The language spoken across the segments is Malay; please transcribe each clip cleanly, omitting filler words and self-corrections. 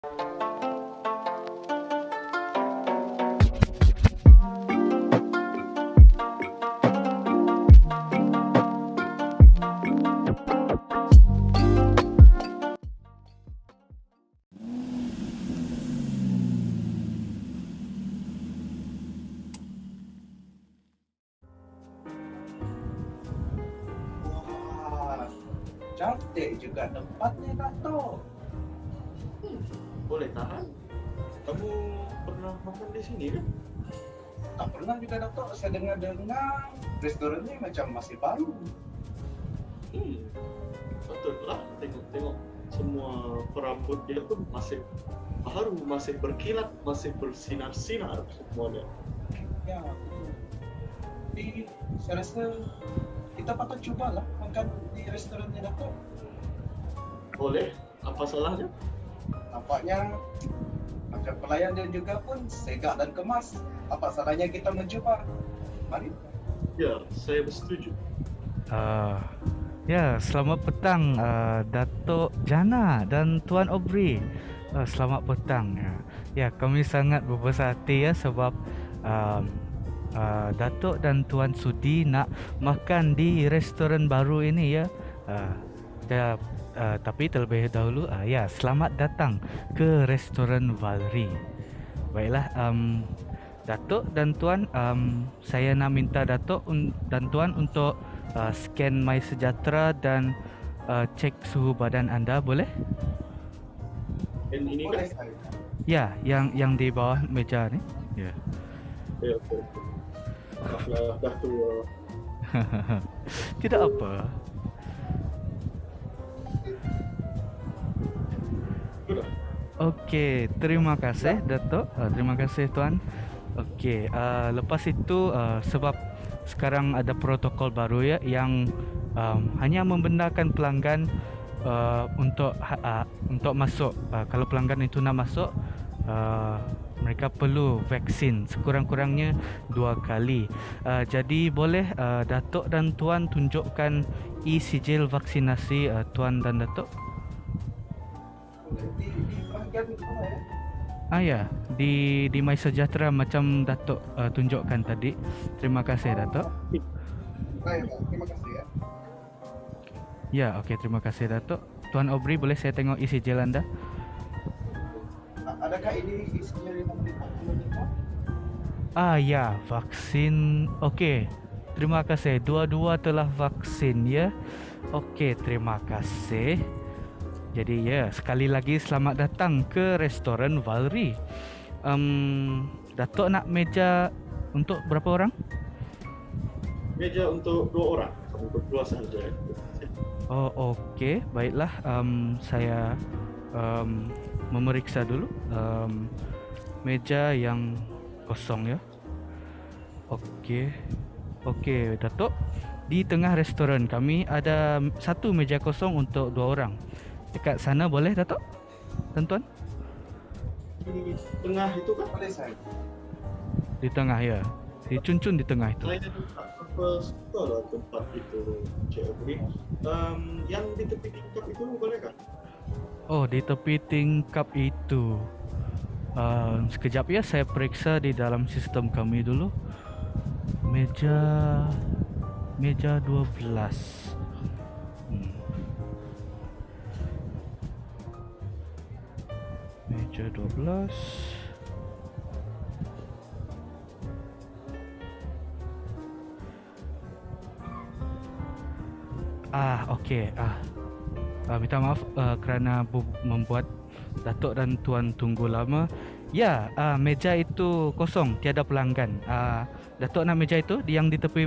Wah, cantik juga tempatnya, Dato. Boleh tahan? Kamu pernah makan di sini kan? Tak pernah juga, Dato. Saya dengar-dengar restorannya macam masih baru. Hmm, betul lah. Tengok-tengok semua perabot dia pun masih baru, masih berkilat, masih bersinar-sinar semuanya. Ya, betul. Tapi saya rasa kita patut cobalah makan di restorannya, Dato. Boleh? Apa salahnya? Nampaknya macam pelayan dan juga pun segak dan kemas. Apa salahnya kita mencoba? Mari. Ya, saya bersetuju. Uh, ya, selamat petang Datuk Jana dan Tuan Aubrey. Selamat petang. Ya, kami sangat berbesar hati ya sebab Datuk dan Tuan Sudi nak makan di restoran baru ini ya. Tapi terlebih dahulu ya, selamat datang ke restoran Valri. Baiklah, Datuk dan Tuan, saya nak minta Datuk dan Tuan untuk scan MySejahtera dan cek suhu badan anda, boleh? Dan ini Boleh kan? saya. Ya, yang di bawah meja ni. Ya. Ya, betul. Maaflah, dah tua. Tidak apa. Sudah. Okey, terima kasih Datuk. Terima kasih Tuan. Okey, lepas itu sebab sekarang ada protokol baru ya yang hanya membenarkan pelanggan untuk masuk. Kalau pelanggan itu nak masuk, mereka perlu vaksin sekurang-kurangnya 2 kali. Jadi boleh Datuk dan Tuan tunjukkan e-sijil vaksinasi Tuan dan Datuk? Boleh di bahagian mana ya? Ya, di MySejahtera macam Datuk tunjukkan tadi. Terima kasih Datuk. Baiklah, terima kasih ya. Ya, okey, terima kasih Datuk. Tuan Aubrey, boleh saya tengok isi sijil anda? Adakah ini isinya yang meminta? Ya, vaksin. Okey. Terima kasih. Dua-dua telah vaksin ya. Okey, terima kasih. Jadi ya, sekali lagi selamat datang ke restoran Valri. Datuk nak meja untuk berapa orang? Meja untuk 2 orang. Untuk 2 sahaja. Oh, okey. Baiklah, saya memeriksa dulu meja yang kosong ya. Okey. Okey, Datuk. Di tengah restoran kami ada satu meja kosong untuk 2 orang. Dekat sana boleh Datuk? Tuan-tuan? Di tengah itu kan? Boleh saya. Di tengah ya. Dicun-cun di tengah itu. Saya apa suka lah tempat itu, Cik Aubrey. Yang di tepi tingkap itu boleh kan? Oh, di tepi tingkap itu. Sekejap ya, saya periksa di dalam sistem kami dulu. Meja 12. Meja 12. Okey. Minta maaf kerana membuat Datuk dan Tuan tunggu lama. Ya, meja itu kosong, tiada pelanggan. Datuk nak meja itu yang di tepi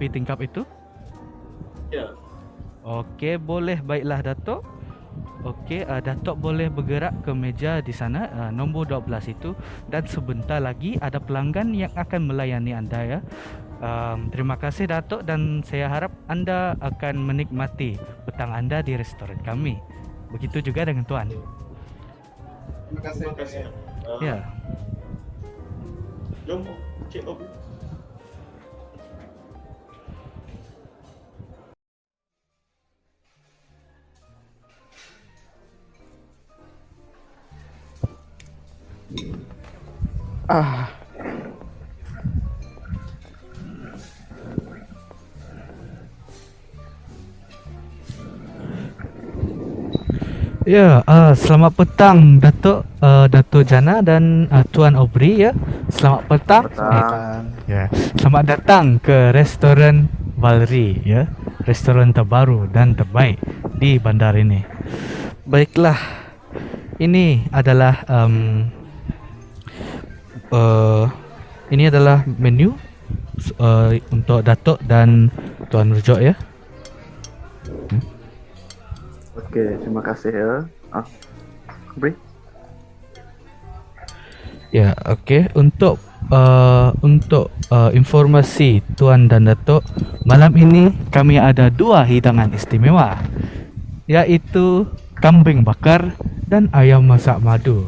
tingkap itu? Ya. Okey, boleh. Baiklah Datuk. Okey, Datuk boleh bergerak ke meja di sana, nombor 12 itu, dan sebentar lagi ada pelanggan yang akan melayani anda ya. Terima kasih Datuk dan saya harap anda akan menikmati petang anda di restoran kami. Begitu juga dengan Tuan. Terima kasih. Terima kasih. Ya. Jom, Cik Aubrey. Ah, Ya, selamat petang Datuk, Datuk Jana dan Tuan Aubrey ya. Selamat petang. petang. Ya, selamat datang ke restoran Valri ya. Restoran terbaru dan terbaik di bandar ini. Baiklah, ini adalah ini adalah menu untuk Datuk dan Tuan Rujok ya. Okey, terima kasih ya. Beri. Ya, okey. Untuk informasi Tuan dan Datuk, malam ini kami ada dua hidangan istimewa, yaitu kambing bakar dan ayam masak madu.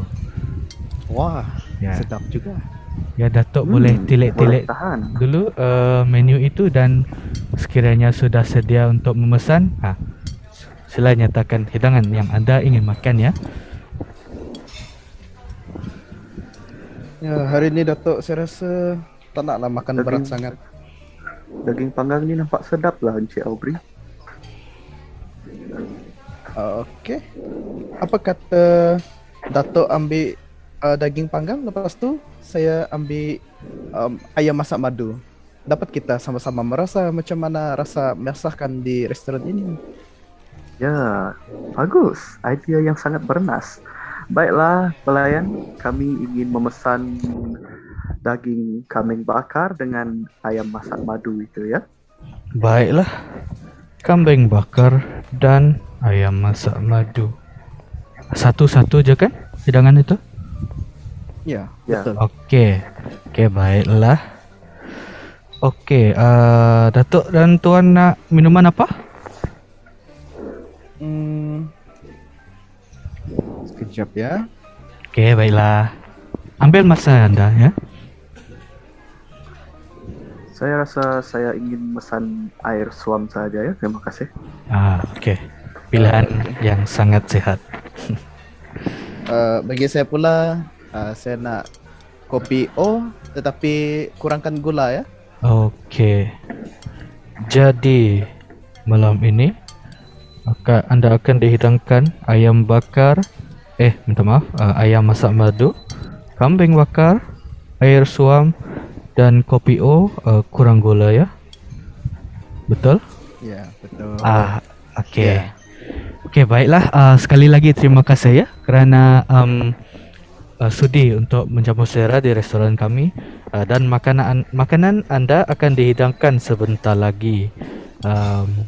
Wah, Ya, sedap juga. ya Datuk boleh Boleh tilik-tilik tahan. dulu menu itu, dan sekiranya sudah sedia untuk memesan, sila nyatakan hidangan yang anda ingin makan ya. Ya, hari ini Datuk saya rasa tak naklah makan berat sangat. Daging panggang ni nampak sedap lah Encik Aubrey. Okey. Apa kata Datuk ambil daging panggang, lepas tu saya ambil ayam masak madu. Dapat kita sama-sama merasa macam mana rasa masakan di restoran ini. Ya, bagus. Idea yang sangat bernas. Baiklah pelayan, kami ingin memesan daging kambing bakar dengan ayam masak madu itu ya. Baiklah, kambing bakar dan ayam masak madu. Satu-satu je kan hidangan itu? Ya, Ya. betul. Okey, baiklah. Okey, Datuk dan Tuan nak minuman apa? Sekejap ya. Okey, baiklah. Ambil masa anda ya. Saya rasa saya ingin memesan air suam saja ya. Terima kasih. Okey. Pilihan yang sangat sihat. Bagi saya pula, saya nak kopi O tetapi kurangkan gula ya. Okey. Jadi malam ini anda akan dihidangkan ayam bakar, minta maaf, ayam masak madu, kambing bakar, air suam dan kopi O kurang gula ya. Betul? Ya, betul. Okey. Ya. Okey, baiklah. Sekali lagi terima kasih ya kerana sudi untuk menjamu selera di restoran kami, dan makanan anda akan dihidangkan sebentar lagi.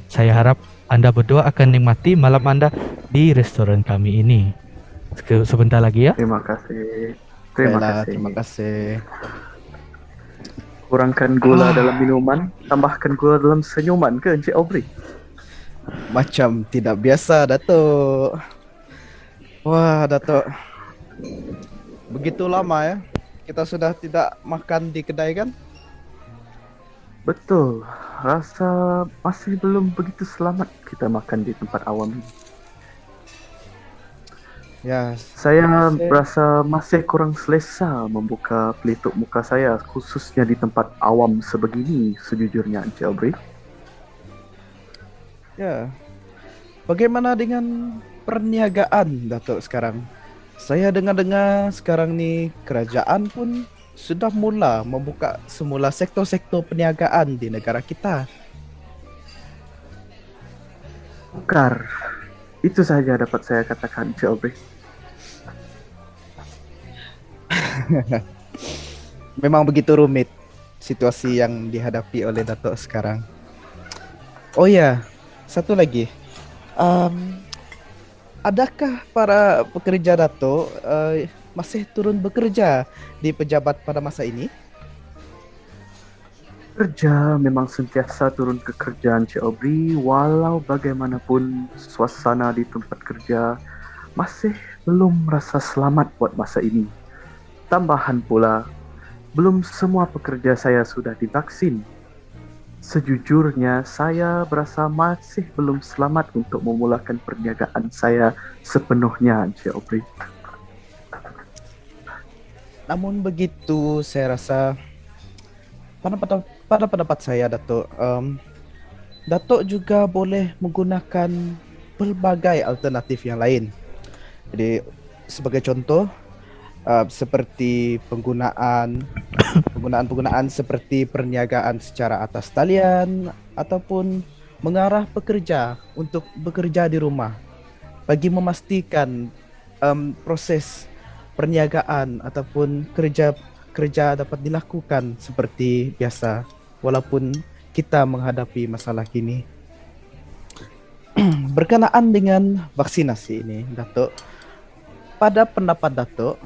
Saya harap anda berdua akan nikmati malam anda di restoran kami ini sebentar lagi ya. Terima kasih. Baiklah, terima kasih. Kurangkan gula dalam minuman, tambahkan gula dalam senyuman ke Encik Aubrey? Macam tidak biasa, Datuk. Wah, Datuk. Begitu lama ya kita sudah tidak makan di kedai kan? Betul. Rasa masih belum begitu selamat kita makan di tempat awam ini. Ya, Saya berasa masih kurang selesa membuka peletuk muka saya, khususnya di tempat awam sebegini sejujurnya Encik Aubrey. ya. Bagaimana dengan perniagaan Datuk sekarang? Saya dengar-dengar sekarang ni kerajaan pun sudah mula membuka semula sektor-sektor perniagaan di negara kita. Bukar. Itu sahaja dapat saya katakan Encik Aubrey. Memang begitu rumit situasi yang dihadapi oleh Datuk sekarang. Oh ya, satu lagi. Adakah para pekerja Datuk masih turun bekerja di pejabat pada masa ini? Kerja memang sentiasa turun ke kerjaan Encik Aubrey, walau bagaimanapun suasana di tempat kerja masih belum merasa selamat buat masa ini. Tambahan pula, belum semua pekerja saya sudah divaksin. Sejujurnya, saya berasa masih belum selamat untuk memulakan perniagaan saya sepenuhnya, Encik Aubrey. Namun begitu, saya rasa pada pendapat saya, Datuk, Datuk juga boleh menggunakan pelbagai alternatif yang lain. Jadi sebagai contoh, seperti penggunaan seperti perniagaan secara atas talian ataupun mengarah pekerja untuk bekerja di rumah bagi memastikan proses perniagaan ataupun kerja dapat dilakukan seperti biasa walaupun kita menghadapi masalah kini. Berkenaan dengan vaksinasi ini, Datuk, pada pendapat Datuk,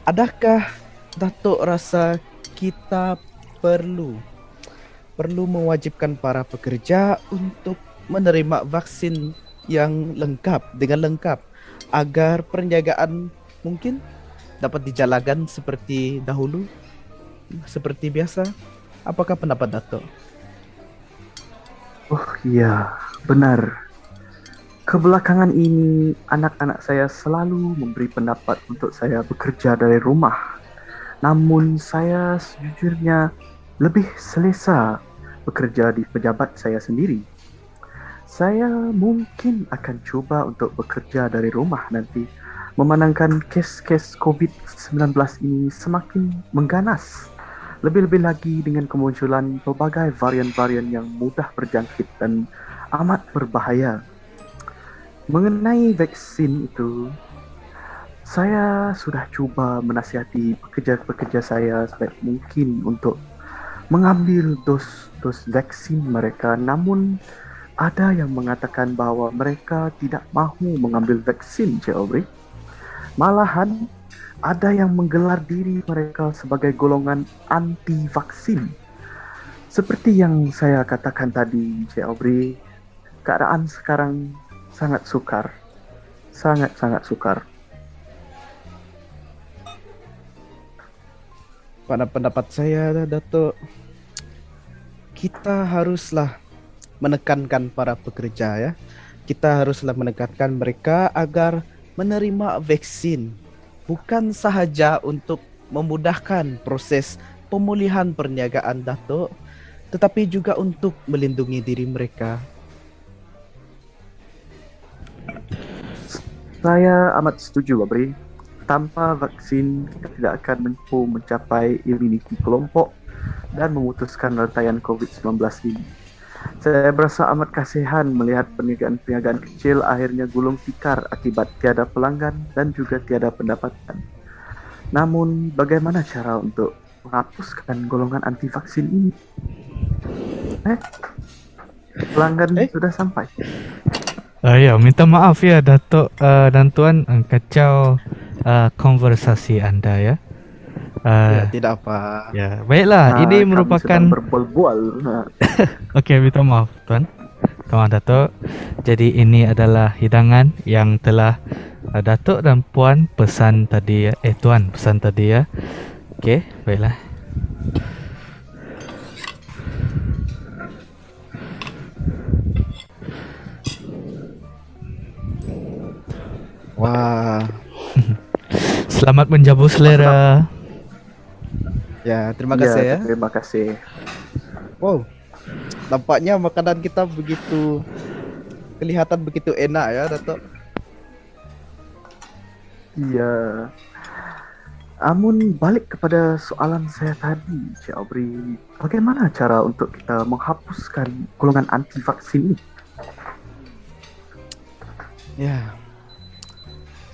adakah Datuk rasa kita perlu mewajibkan para pekerja untuk menerima vaksin yang dengan lengkap agar perniagaan mungkin dapat dijalankan seperti dahulu, seperti biasa? Apakah pendapat Datuk? Oh iya, benar. Kebelakangan ini, anak-anak saya selalu memberi pendapat untuk saya bekerja dari rumah. Namun saya sejujurnya lebih selesa bekerja di pejabat saya sendiri. Saya mungkin akan coba untuk bekerja dari rumah nanti, memandangkan kes-kes COVID-19 ini semakin mengganas. Lebih-lebih lagi dengan kemunculan pelbagai varian-varian yang mudah berjangkit dan amat berbahaya. Mengenai vaksin itu, saya sudah cuba menasihati pekerja-pekerja saya sebaik mungkin untuk mengambil dos vaksin mereka, namun ada yang mengatakan bahawa mereka tidak mahu mengambil vaksin, Cik Aubrey. Malahan, ada yang menggelar diri mereka sebagai golongan anti-vaksin. Seperti yang saya katakan tadi, Cik Aubrey, keadaan sekarang sangat sukar. Sangat-sangat sukar. Pada pendapat saya, Datuk, kita haruslah menekankan para pekerja ya. Kita haruslah menekankan mereka agar menerima vaksin. Bukan sahaja untuk memudahkan proses pemulihan perniagaan Datuk, tetapi juga untuk melindungi diri mereka. Saya amat setuju, Aubrey. Tanpa vaksin, kita tidak akan mampu mencapai immunity kelompok dan memutuskan rantaian COVID-19 ini. Saya berasa amat kasihan melihat perniagaan-perniagaan kecil akhirnya gulung tikar akibat tiada pelanggan dan juga tiada pendapatan. Namun, bagaimana cara untuk menghapuskan golongan anti vaksin ini? Pelanggan sudah sampai. Ya, minta maaf ya Datuk dan Tuan, kacau konversasi anda ya. Ya, tidak apa. Ya, baiklah. Ini Kami merupakan sedang berbual-bual. Okey, minta maaf Tuan. Tuan Datuk. Jadi ini adalah hidangan yang telah Datuk dan Puan pesan tadi ya. Tuan pesan tadi ya. Okey, baiklah. Wah, Selamat menjamu selera. ya terima kasih ya. Terima kasih. Wow, nampaknya makanan kita kelihatan begitu enak ya, Datuk. Iya. Namun balik kepada soalan saya tadi, Cik Aubrey, bagaimana cara untuk kita menghapuskan golongan anti vaksin ini? Ya,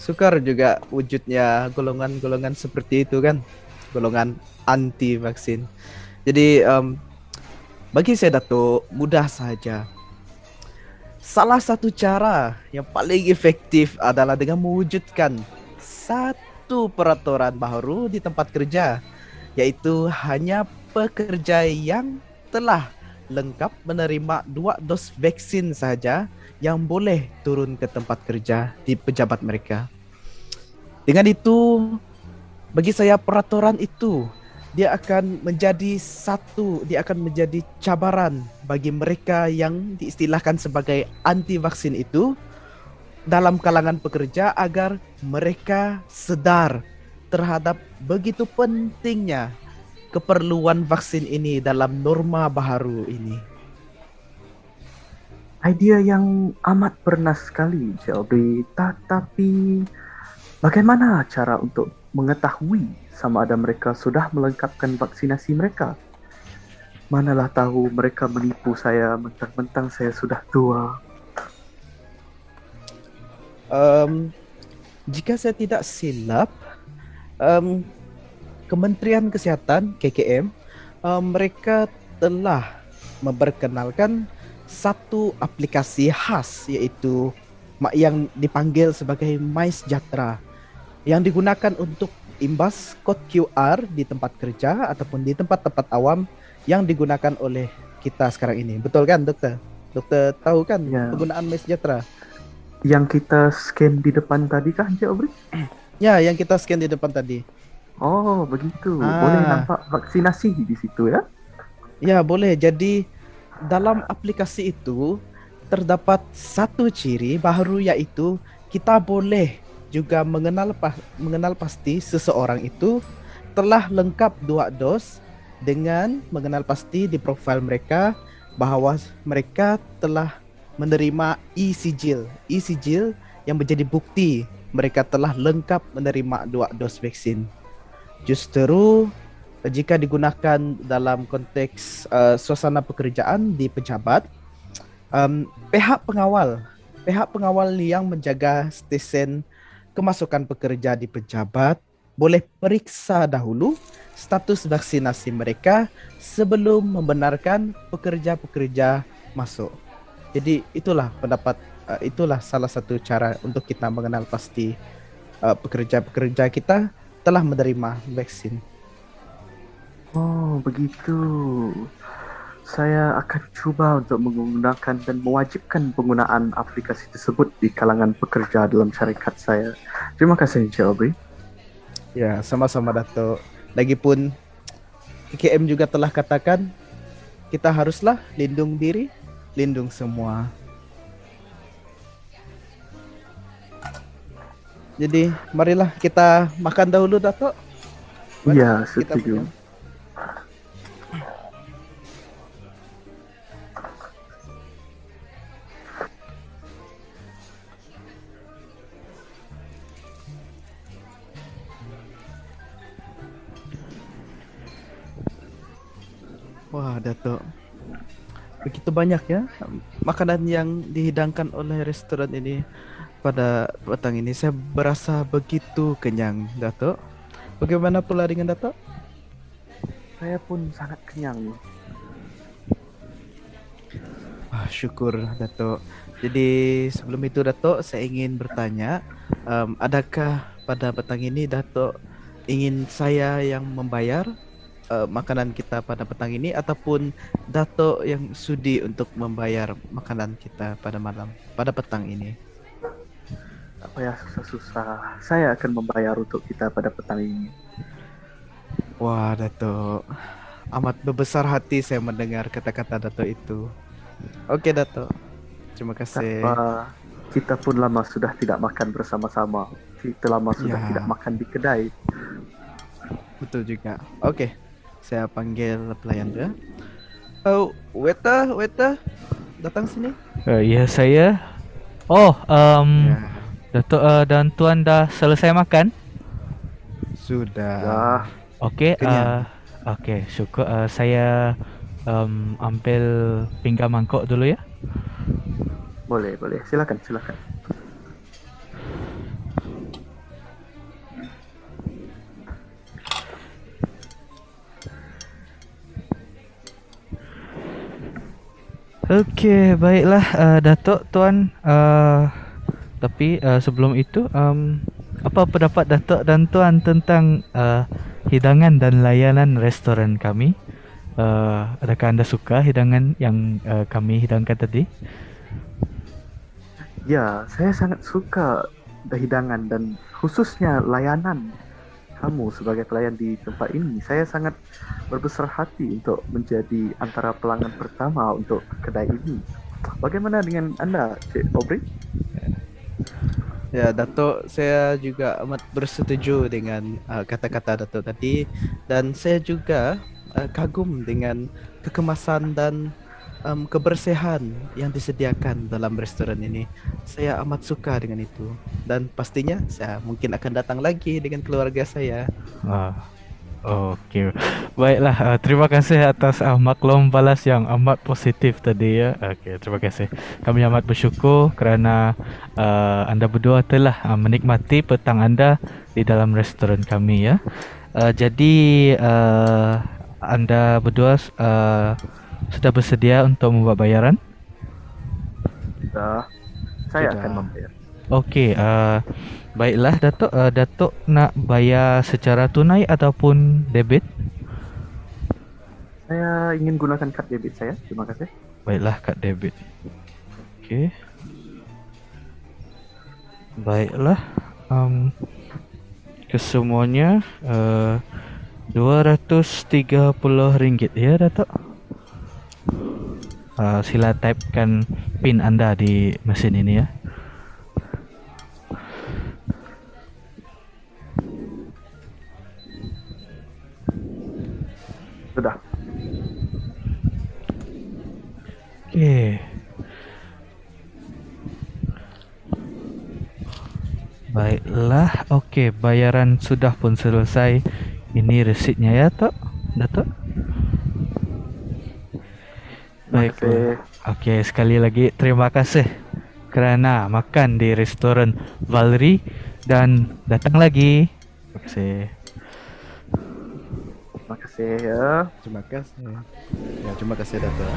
sukar juga wujudnya golongan-golongan seperti itu kan, golongan anti vaksin. Jadi bagi saya Datuk, mudah saja. Salah satu cara yang paling efektif adalah dengan mewujudkan satu peraturan baru di tempat kerja, yaitu hanya pekerja yang telah lengkap menerima 2 dos vaksin saja yang boleh turun ke tempat kerja di pejabat mereka. Dengan itu, bagi saya peraturan itu dia akan menjadi cabaran bagi mereka yang diistilahkan sebagai anti vaksin itu dalam kalangan pekerja agar mereka sedar terhadap begitu pentingnya keperluan vaksin ini dalam norma baru ini? Idea yang amat bernas sekali, Cik Aubrey. Tetapi bagaimana cara untuk mengetahui sama ada mereka sudah melengkapkan vaksinasi mereka? Manalah tahu mereka menipu saya mentang-mentang saya sudah tua. Jika saya tidak silap, Kementerian Kesehatan KKM mereka telah memperkenalkan satu aplikasi khas, yaitu yang dipanggil sebagai MySejahtera, yang digunakan untuk imbas kod QR di tempat kerja ataupun di tempat-tempat awam yang digunakan oleh kita sekarang ini. Betul kan, dokter? Dokter tahu kan Ya. penggunaan MySejahtera? Yang kita scan di depan tadi kah, Cik Aubrey? Ya, yang kita scan di depan tadi. Oh, begitu. Ah. Boleh nampak vaksinasi di situ ya? Ya, boleh. Jadi dalam aplikasi itu terdapat satu ciri baru, yaitu kita boleh juga mengenal pasti seseorang itu telah lengkap 2 dos dengan mengenal pasti di profil mereka bahwa mereka telah menerima e-sijil. E-sijil yang menjadi bukti mereka telah lengkap menerima 2 dos vaksin. Justru jika digunakan dalam konteks suasana pekerjaan di pejabat, pihak pengawal yang menjaga stesen kemasukan pekerja di pejabat boleh periksa dahulu status vaksinasi mereka sebelum membenarkan pekerja-pekerja masuk. Jadi itulah salah satu cara untuk kita mengenal pasti pekerja-pekerja kita telah menerima vaksin. Oh, begitu. Saya akan cuba untuk menggunakan dan mewajibkan penggunaan aplikasi tersebut di kalangan pekerja dalam syarikat saya. Terima kasih, Encik Aubrey. Ya, sama-sama Dato'. Lagipun KKM juga telah katakan kita haruslah lindung diri, lindung semua. Jadi marilah kita makan dahulu, Dato'. Iya, Kita setuju. makan. Wah, Dato'. Begitu banyak ya makanan yang dihidangkan oleh restoran ini pada petang ini. Saya berasa begitu kenyang, Dato'. Bagaimana pula dengan Dato'? Saya pun sangat kenyang. Ah, syukur, Dato'. Jadi sebelum itu, Dato', saya ingin bertanya, adakah pada petang ini Dato' ingin saya yang membayar makanan kita pada petang ini, ataupun Dato' yang sudi untuk membayar makanan kita pada petang ini? Tak payah susah-susah. Saya akan membayar untuk kita pada petang ini. Wah, Dato', amat berbesar hati saya mendengar kata-kata Dato' itu. Oke, Dato'. Terima Tak kasih. apa. Kita pun lama sudah tidak makan bersama-sama. Kita lama sudah Ya. tidak makan di kedai. Betul juga. Oke, saya panggil pelayan dia. Oh, waiter, datang sini. Ya, saya. Oh, Ya, Datuk dan Tuan dah selesai makan? sudah. Ya, Okey, Kenyang. okey, syukur. Saya ambil pinggan mangkuk dulu ya. boleh. Silakan. Okey, baiklah Datuk, Tuan. Tapi sebelum itu, apa pendapat Datuk dan Tuan tentang hidangan dan layanan restoran kami? Adakah anda suka hidangan yang kami hidangkan tadi? Ya, saya sangat suka hidangan dan khususnya layanan kamu sebagai pelayan di tempat ini. Saya sangat berbesar hati untuk menjadi antara pelanggan pertama untuk kedai ini. Bagaimana dengan anda, Cik Aubrey? Ya, Datuk, saya juga amat bersetuju dengan kata-kata Datuk tadi, dan saya juga kagum dengan kekemasan dan kebersihan yang disediakan dalam restoran ini. Saya amat suka dengan itu, dan pastinya saya mungkin akan datang lagi dengan keluarga saya. Ah, Okey. Baiklah, terima kasih atas maklum balas yang amat positif tadi ya. Okey, terima kasih. Kami amat bersyukur kerana anda berdua telah menikmati petang anda di dalam restoran kami ya. Jadi anda berdua sudah bersedia untuk membuat bayaran? Sudah. Saya Sudah. akan membayar. Okey, baiklah Datuk. Datuk nak bayar secara tunai ataupun debit? Saya ingin gunakan kad debit saya. Terima kasih. Baiklah, kad debit. Okey. Baiklah. Kesemuanya RM230 ya Datuk. Sila typekan PIN anda di mesin ini ya. Sudah. Okey. Baiklah, okey, bayaran sudah pun selesai. Ini resitnya ya, Datuk. Terima kasih. Okey, sekali lagi terima kasih kerana makan di restoran Valerie dan datang lagi. Terima kasih. Terima kasih ya. Terima kasih. Ya, terima kasih Datuk.